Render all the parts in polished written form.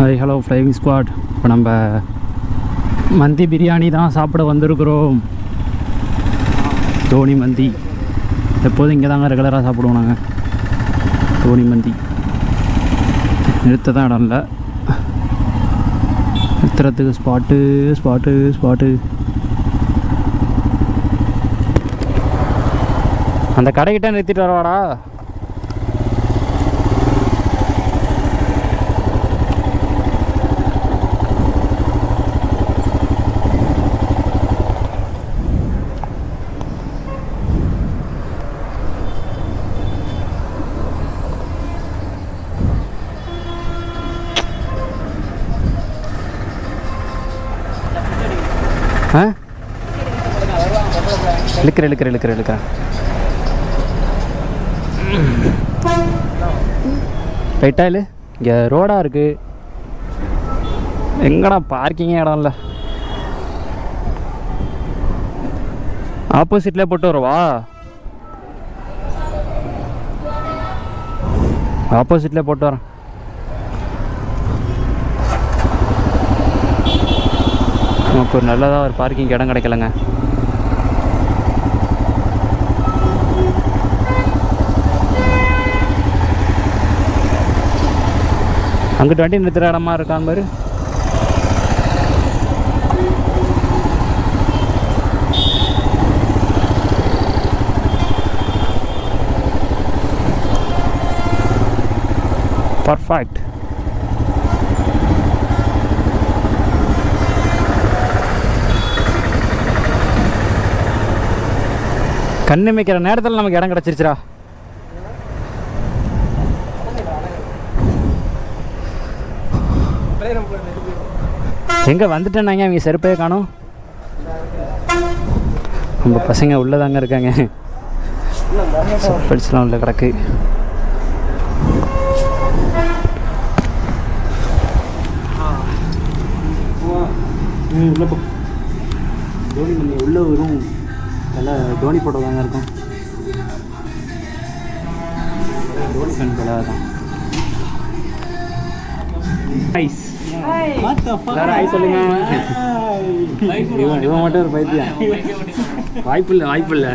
Hi hello ஃப்ளைவிங் squad. இப்போ நம்ம மந்தி பிரியாணி தான் சாப்பிட வந்திருக்கிறோம். தோனி மந்தி எப்போதும் இங்கே தாங்க ரெகுலராக சாப்பிடுவோம் நாங்கள். தோனி மந்தி நிறுத்த தான் இடம் இல்லை, நிறுத்துறதுக்கு ஸ்பாட்டு. அந்த கடைக்கிட்ட நிறுத்திட்டு வரவாடா. இழுக்கிறேன் ரைட்டா இல்லை, இங்கே ரோடாக இருக்குது. எங்கடா பார்க்கிங்கே இடம் இல்லை. ஆப்போசிட்லேயே போட்டு வரவா? ஆப்போசிட்லேயே போட்டு வரேன். நமக்கு ஒரு நல்லதாக ஒரு பார்க்கிங் இடம் கிடைக்கலங்க. அங்கிட்டு வண்டி நிறுத்துகிற இடமா இருக்கான் பாரு. பர்ஃபெக்ட். கண்ணு மேய்க்கிற நேரத்தில் நமக்கு இடம் கிடச்சிருச்சுரா. எங்கே வந்துட்டேன்னாங்க, அவங்க செருப்பே காணும். நம்ம பசங்க உள்ளதாங்க இருக்காங்க, படிச்சுலாம் உள்ள கிடக்கு. தோனி மந்தி உள்ள வரும், நல்லா தோனி போட்டோ தாங்க இருக்கும். தோனி கண் போல தான். ஐஸ் சொல்லுங்க. இவன் மட்டும் ஒரு பைத்தியம். வாய்ப்பு இல்லை 200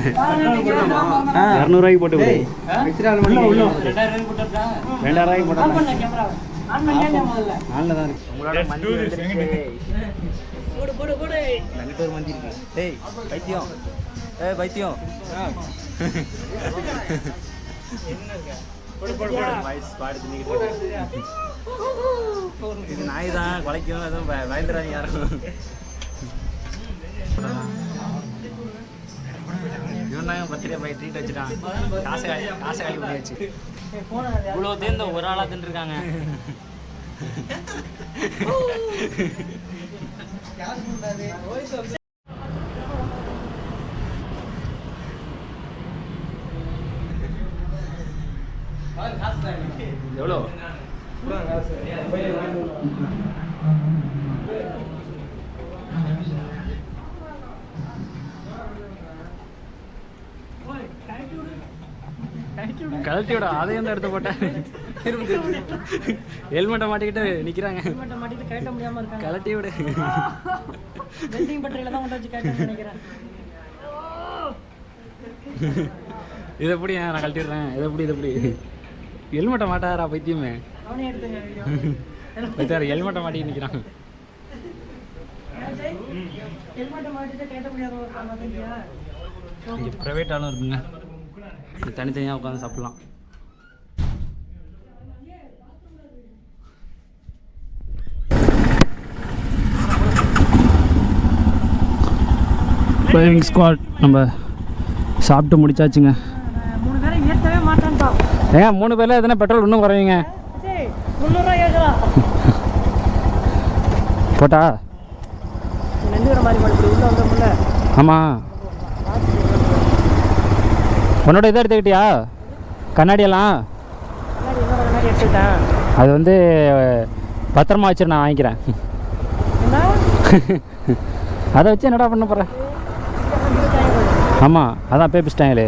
போட்டு 2000 போட்டு உங்களோட மந்தி ஒரு மந்தி இருக்கு. ஏய் பைத்தியம், பைத்தியம் இது நாய் தான் குலைக்கும். எதுவும் பயந்துடாதீங்க யாரும். இவனாங்க பத்திரிக்கை போய் ட்ரீட் வச்சுட்டான். காசை காலி பண்ணியாச்சு. இவ்வளோ தேர்ந்த ஒரு ஆளாக தின்றுருக்காங்க. எவ்வளோ கழட்டியோட அதையும் எடுத்து போட்டேன். ஹெல்மெட்டை மாட்டிக்கிட்டு நிற்கிறாங்க. கழட்டி விடு. இது எப்படி நான் கழட்டி விடுறேன். இது எப்படி ஹெல்மெட்டை மாட்டாரா பைத்தியமே. ஹெல்மெட்டை மாட்டிட்டு நிற்கிறான். இங்கே ப்ரைவேட் ஆளும் இருக்குங்க, தனித்தனியாக உட்காந்து சாப்பிட்லாம். ஃப்ளைவிங் ஸ்குவாட் நம்ம சாப்பிட்டு முடிச்சாச்சுங்க. 3 பேரில் எத்தனை பெட்ரோல் இன்னும் குறையுங்க. போட்டா ஆமாம். உன்னோட இதை எடுத்துக்கிட்டியா கண்ணாடியெல்லாம்? அது வந்து பத்திரமா வச்சு நான் வாங்கிக்கிறேன். அதை வச்சு என்னடா பண்ண போகிறேன்? ஆமாம், அதான் பேப்பிச்சிட்டாங்களே.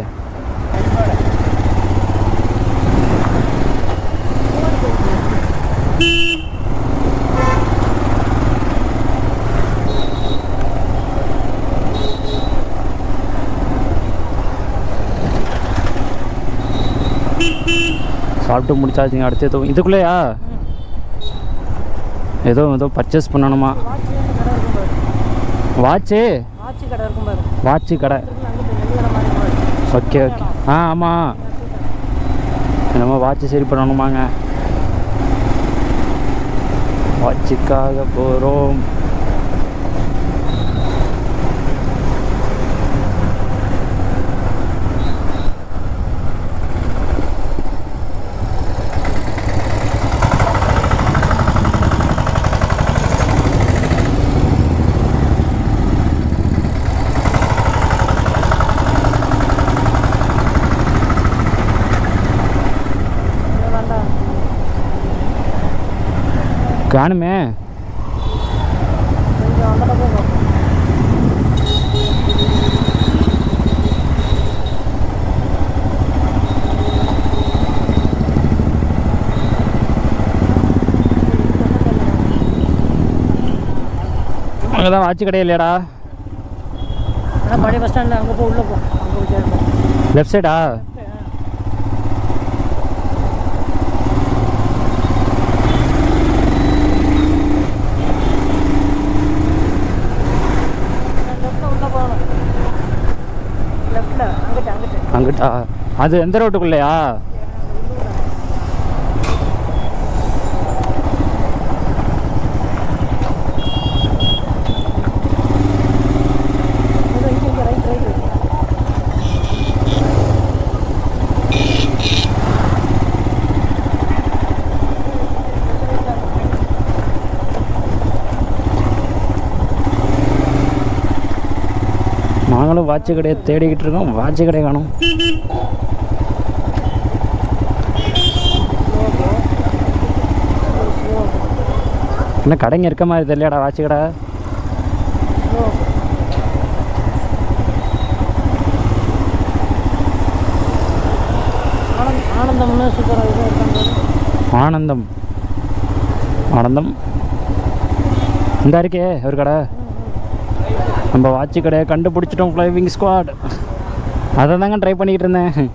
சாப்பிட்டு முடிச்சாச்சுங்க. அடுத்து ஏதோ இதுக்குள்ளேயா ஏதோ பர்ச்சேஸ் பண்ணணுமா? வாட்சு வாட்சு கடை. Okay okay. ஆமாம், நம்ம வாட்சு சரி பண்ணணுமாங்க. வாட்சுக்காக போகிறோம். காணுமே. அங்கதான் வாட்சி கடை இல்லையாடா? பழைய பஸ் ஸ்டாண்டில் அங்கே போ, உள்ளே போ, அங்கே லெஃப்ட் சைடா? அங்கிட்டா? அது எந்த ரோட்டுக்குள்ளையா? நாங்களும் வாட்சு கடையை தேடிக்கிட்டு இருக்கோம். வாட்சு கடை காணும். என்ன கடைங்க இருக்க மாதிரி தெரியலடா வாட்சு கடை. ஆனந்தம் ஆனந்தம் இந்த இருக்கே ஒரு கடை. நம்ம வாட்சு கடையை கண்டுபிடிச்சிட்டோம். ஃப்ளைவிங் ஸ்குவாட். அதை தாங்க ட்ரை பண்ணிக்கிட்டு இருந்தேன்.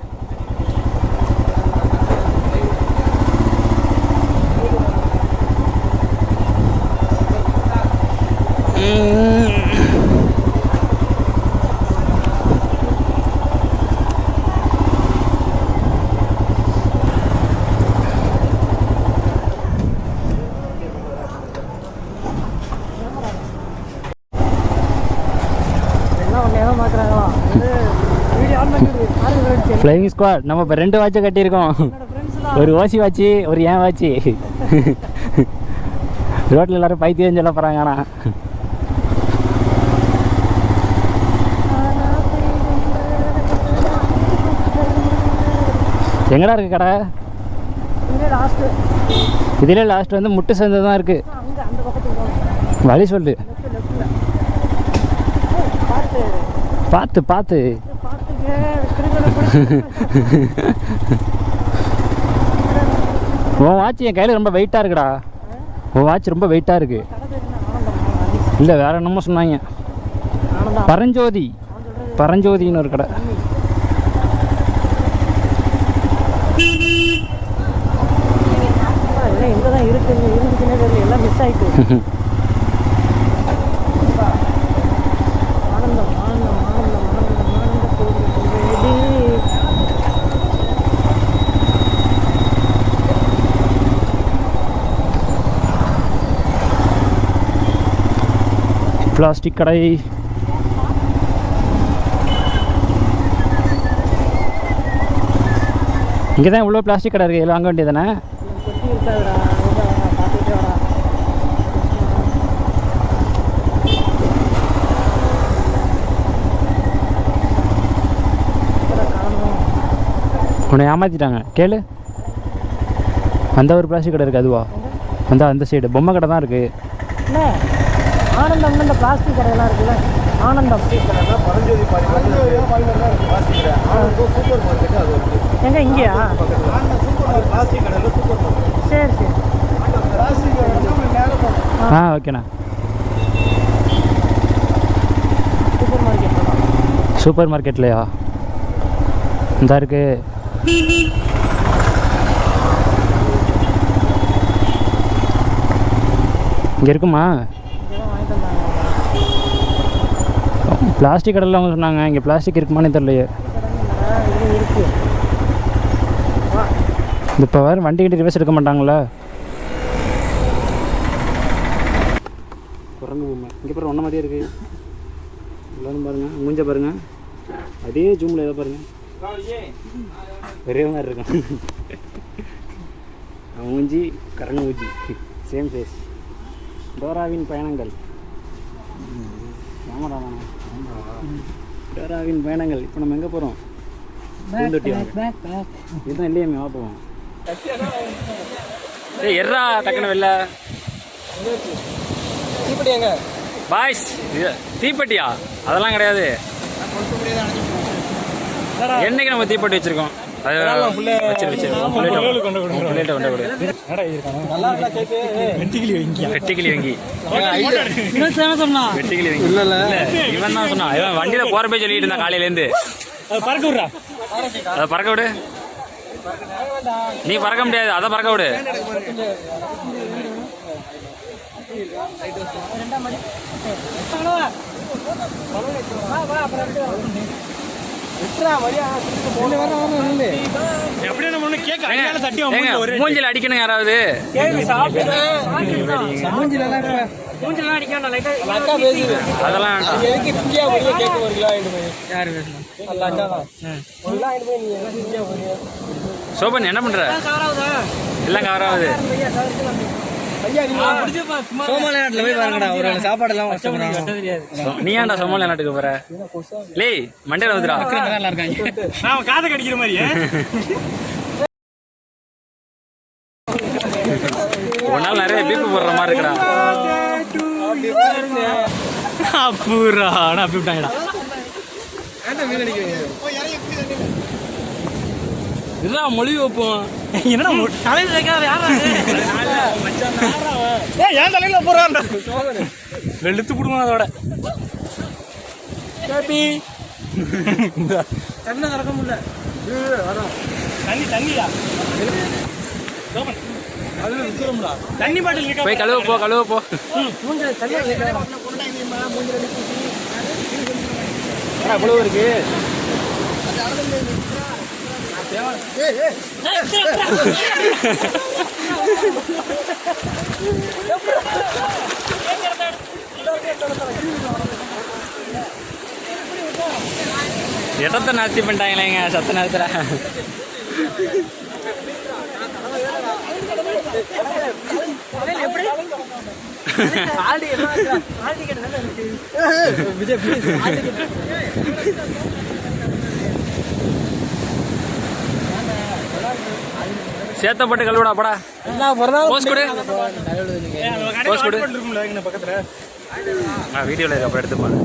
ஃப்ளைவிங் ஸ்குவாட் நம்ம இப்போ 2 வாட்சை கட்டியிருக்கோம். ஒரு ஓசி வாட்சி, ஒரு ஏன் வாட்சி. ரோட்டில் எல்லோரும் பைத்தியம் சொல்ல போகிறாங்க. ஆனால் எங்கடா இருக்குது கடை? இதில் லாஸ்ட் வந்து முட்டு சந்தை தான் இருக்குது. வழி சொல்லு. பார்த்து பார்த்து. உன் வாட்ச் என் கையில் ரொம்ப வெயிட்டாக இருக்குடா. உன் வாட்ச் ரொம்ப வெயிட்டாக இருக்கு. இல்லை வேற என்னமோ சொன்னாங்க. பரஞ்சோதி, பரஞ்சோதின்னு ஒரு கடை. எங்கே தான் இருக்குன்னு தெரியல, எல்லாம் மிஸ் ஆகிட்டு. பிளாஸ்டிக் கடை. இங்கே தான் இவ்வளோ பிளாஸ்டிக் கடை இருக்குது. எல்லாம் வாங்க வேண்டியது தானே? உன்னை ஏமாற்றிட்டாங்க. கேளு. அந்த ஒரு பிளாஸ்டிக் கடை இருக்குது. அதுவா? அந்த சைடு பொம்மை கடை தான் இருக்குது. ஆனந்தம் இந்த பிளாஸ்டிக் கடையெல்லாம் இருக்குல்ல. ஆனந்தம் எங்க இங்கேயா? சரி சரி. ஓகேண்ணா. Super market. சூப்பர் மார்க்கெட்லையா? இந்த இருக்கு. இங்கே இருக்குமா? இதெல்லாம் வாங்கிட்டு வந்தாங்க. பிளாஸ்டிக் கடையில் அவங்க சொன்னாங்க, இங்கே பிளாஸ்டிக் இருக்குமான்னு தெரியலையே. இது இருக்கு. இப்போ வேறு வண்டி கிட்ட ரிவர்ஸ் எடுக்க மாட்டாங்களா? குரங்கு பொம்மை இங்கே பாரு, ஒன்றை மாதிரியே இருக்குது. எல்லோரும் பாருங்கள், மூஞ்ச பாருங்கள், அதே ஜூமில் எதை பாருங்கள், ஒரே மாதிரி இருக்கும். மூஞ்சி கரண ஊஞ்சி சேம் ஃபேஸ். டோராவின் பயணங்கள். ஆமாடா, டோராவின் பயணங்கள். இப்போ நம்ம எங்கே போகிறோம்? பூந்தொட்டி இதுதான் இல்லையே, வா போவோம். ஏய் எர்ரா டக்குன்னு வெளில. தீப்பெட்டி எங்க பாய்ஸ்? தீப்பெட்டியா? அதெல்லாம் கிடையாது. என்னைக்கு நம்ம தீப்பெட்டி வச்சிருக்கோம்? வண்டியில போற போய் சொல்லிட்டு இருந்தா காலையில இருந்து. அதை பறக்க விடு. நீ பறக்க முடியாது, அதை பறக்க விடு. மூஞ்சில அடிக்கணும் யாராவது. அதெல்லாம் சோபன் என்ன பண்ற? எல்லாம் கவர் ஆகுது. நீ ஏன்டா சோமாலியா நாட்டுக்கு போற? லே மண்டையில வந்துடா. காதை கடிக்கிற மாதிரி ஒரு நாள் நிறைய பீப்பு போடுற மாதிரி இருக்கடா. அப்பூரா அப்படி விட்டாங்கடா. இதுதான் மொழி வைப்போம். என்னடா தலையில ஏன் தலையில போறான்? வெளுத்து போடுவோம் அதோட. தண்ணி திறக்க முடியல. தண்ணியா தண்ணி பாட்டில் போய் கழுவ போ, கழுவ போ. அவ்வளவு இருக்கு. இடத்த நாஸ்தி பண்ணிட்டாங்களேங்க சத்த நேரத்தில். சேத்தப்பட்டு கழுவிடா படா. போஸ்ட் கொடு, போஸ்ட் கொடு. வீடியோவில் இருக்க அப்புறம் எடுத்துப்பாங்க.